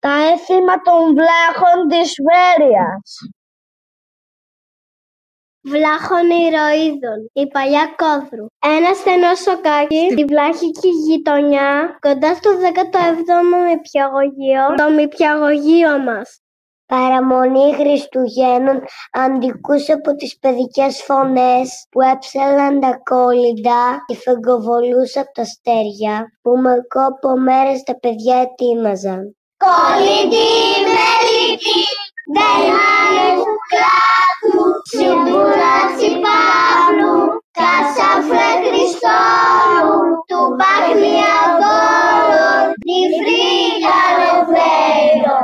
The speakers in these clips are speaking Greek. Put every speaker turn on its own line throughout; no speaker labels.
Τα έθιμα των βλάχων της Βέρειας.
Βλάχων ηρωίδων, η παλιά Κόδρου. Ένα στενό σοκάκι στη βλάχικη γειτονιά, κοντά στο 17ο νηπιαγωγείο, το νηπιαγωγείο μας.
Παραμονή Χριστουγέννων αντικούσε από τις παιδικές φωνές που έψαλαν τα κόλληντα και φεγγοβολούσε από τα αστέρια που με κόπο μέρες τα παιδιά ετοίμαζαν.
Κολλητή μελίτη, δελάνε του κλάδου, συμπουράτσι Παύλου, κασαφρέ Χριστόλου, του Παχνία Βόρων, τη φρίγα Ροβέιρο.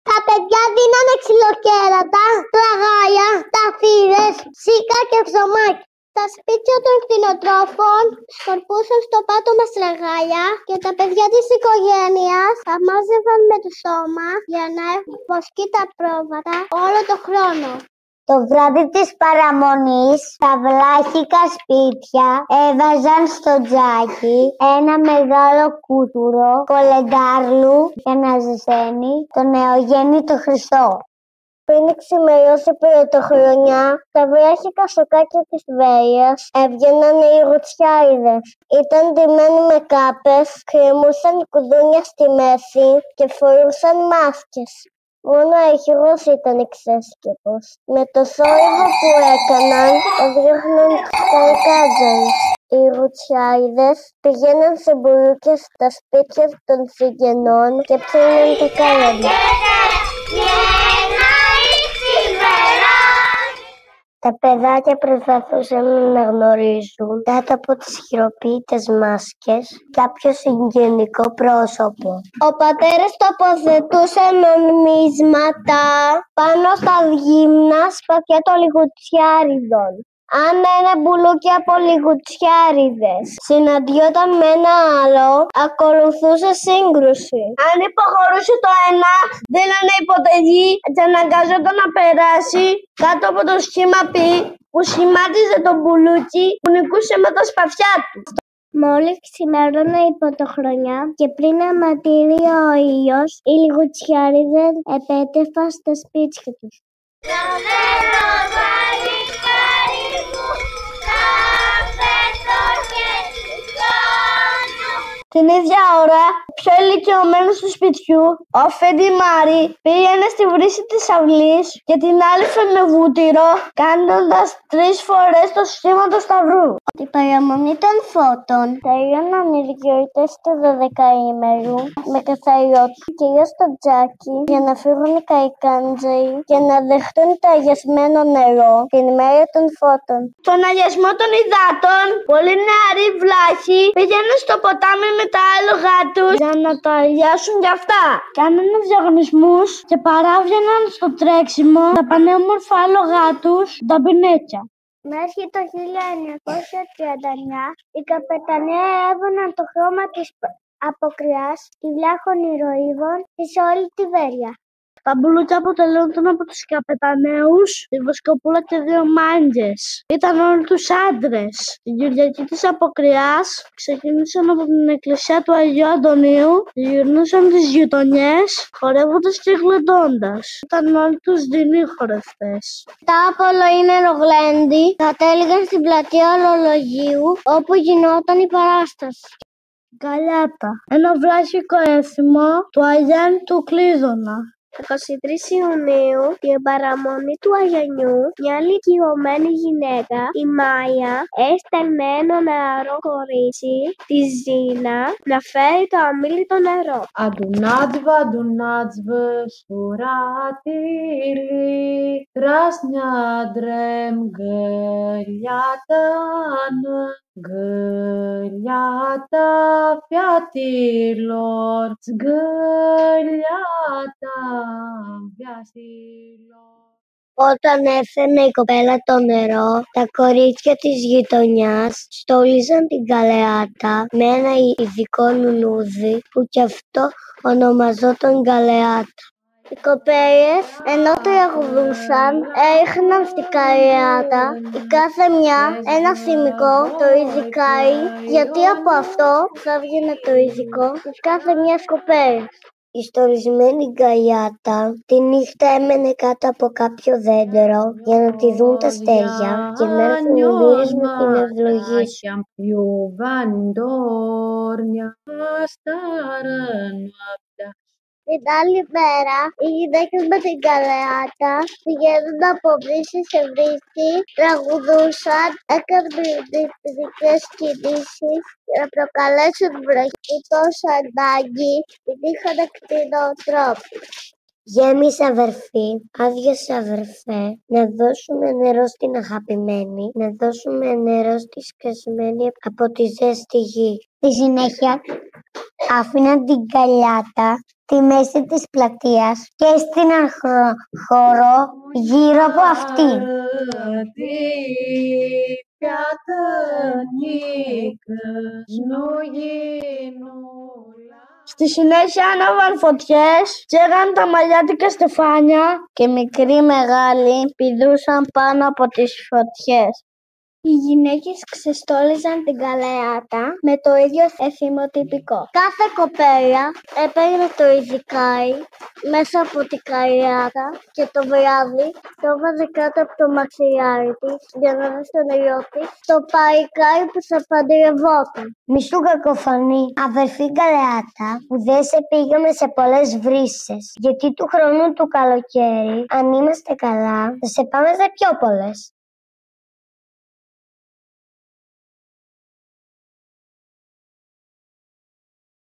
Τα παιδιά δίνανε ξυλοκέρατα, τραγάλια, ταφίδες, σίκα και ψωμάκι. Τα σπίτια των κτηνοτρόφων σκορπούσαν στο πάτωμα στραγάλια και τα παιδιά της οικογένειας τα μάζευαν με το σώμα για να έχουν βοσκή τα πρόβατα όλο το χρόνο. Το βράδυ της παραμονής, τα βλάχικα σπίτια έβαζαν στο τζάκι ένα μεγάλο κούτουρο κολεντάρλου για να ζεσταίνει το νεογέννητο Χριστό. Πριν ξημερώσει η πρωτοχρονιά, τα βράχικα σοκάκια της Βέρειας έβγαιναν οι ρουτσιάριδες. Ήταν ντυμένοι με κάπες, κρεμούσαν κουδούνια στη μέση και φορούσαν μάσκες. Μόνο αρχηγός ήταν ξέσκεπος. Με το θόρυβο που έκαναν, έδιωχναν τους καρικάτζαρους. Οι ρουτσιάριδες πηγαίναν σε μπουρούκια στα σπίτια των συγγενών και ψήναν τα κάλαντα. Τα παιδάκια προσπαθούσαν να αναγνωρίζουν κάτω από τις χειροποίητες μάσκες κάποιο συγγενικό πρόσωπο.
Ο πατέρας τοποθετούσε νομίσματα πάνω στα γύμνα σπαθιά των λιγουτσιάριδων. Αν ένα μπουλούκι από λιγουτσιάριδες συναντιόταν με ένα άλλο, ακολουθούσε σύγκρουση.
Αν υποχωρούσε το ένα, δίνανε υποταγή και αναγκαζόταν να περάσει κάτω από το σχήμα π που σχημάτιζε το μπουλούκι που νικούσε με τα σπαθιά του.
Μόλις ξημέρωνε η πρωτοχρονιά και πριν αματήρει ο ήλιος, οι λιγουτσιάριδες επέτεφαν στα σπίτια τους.
Την ίδια ώρα, ο πιο ηλικιωμένος του σπιτιού, ο Φέντι Μάρι, πήγαινε στη βρύση της αυλής και την άλυφε με βούτυρο, κάνοντας 3 φορές το σχήμα του σταυρού.
Την παραμονή των φώτων τελείωναν οι γιορτές του 12ήμερου με καθαριότητα κυρίως στο τζάκι για να φύγουν οι καϊκάντζαροι και να δεχτούν το αγιασμένο νερό την ημέρα των φώτων.
Στον αγιασμό των υδάτων, πολλοί νεαροί βλάχοι πήγαιναν στο ποτάμι με τα άλογα τους για να τα αγιάσουν κι αυτά. Κάνανε διαγωνισμούς και παράβγαιναν στο τρέξιμο τα πανέμορφα άλογα τους, τα πινέκια.
Μέχρι το 1939 οι καπεταναίοι έβγαιναν το χρώμα της αποκριάς τη βλάχων ηρωίδων σε όλη τη Βέρεια.
Τα μπουλούκια αποτελούνταν από τους καπεταναίους, τη Βοσκοπούλα και 2 μάγκες. Ήταν όλοι τους άντρες. Την Κυριακή της Αποκριάς ξεκίνησαν από την εκκλησιά του Αγίου Αντωνίου, γυρνούσαν τις γειτονιές, χορεύοντας και γλεντώντας. Ήταν όλοι τους δεινοί χορευτές.
Τα απολοήμερο γλέντι κατέληγαν στην πλατεία Ορολογίου, όπου γινόταν η παράσταση.
Γκαλιάτα, ένα βλάχικο έθιμο του Αγιάννη του Κλείδωνα.
23 Ιουνίου, την παραμονή του Αγιανιού, μια ηλικιωμένη γυναίκα, η Μάια, έστελνε ένα νεαρό κορίτσι, τη Ζήνα, να φέρει το αμίλητο νερό.
Αντουνάτβα, σουρατήλι, τρασνιάντρεμ γκελιάταν, γκελιάτα φιατήλορ, γκελιάτα φιατήλορ.
Όταν έφερνε η κοπέλα το νερό, τα κορίτσια της γειτονιάς στόλιζαν την γκαλεάτα με ένα ειδικό λουλούδι που κι αυτό ονομαζόταν γκαλεάτα. Οι κοπέλες, ενώ τραγουδούσαν, έριχναν στην γκαλεάτα η κάθε μια ένα θυμικό, το ριζικάρι, γιατί από αυτό θα βγαινε το ριζικό της κάθε μιας κοπέλας. Η στολισμένη γκαλιάτα τη νύχτα έμενε κάτω από κάποιο δέντρο για να τη δουν τα αστέρια και να έρθουν οι μοίρες με την ευλογή σου.
Την άλλη μέρα, οι γυναίκες με την γκαλιάτα πηγαίνουν από βρύση σε βρύση, τραγουδούσαν, έκαναν μυστικές κινήσεις για να προκαλέσουν βροχή τόσο ανάγκη την είχαν κτηνοτρόφοι.
Γέμισε αδερφή, άδειασε αδερφέ, να δώσουμε νερό στην αγαπημένη, να δώσουμε νερό στη σκασμένη από τη ζέστη γη. Στη συνέχεια άφηναν την γκαλιάτα στη μέση της πλατείας και έστειναν χώρο γύρω από αυτή.
Στη συνέχεια άναβαν φωτιές, τσέγαν τα μαλλιάτικα στεφάνια και μικροί μεγάλοι πηδούσαν πάνω από τις φωτιές.
Οι γυναίκες ξεστόλιζαν την γκαλιάτα με το ίδιο εθιμοτυπικό.
Κάθε κοπέλα έπαιρνε το ειδικάι μέσα από την γκαλιάτα και το βράδυ το έβαζε κάτω από το μαξιλάρι της για να δει στον ήλιο της το παλικάρι που θα παντρευόταν.
Μη σου κακοφανεί, αδερφή γκαλιάτα, που δεν σε πήγαμε σε πολλές βρύσες, γιατί του χρόνου του καλοκαίρι, αν είμαστε καλά, θα σε πάμε σε πιο πολλές.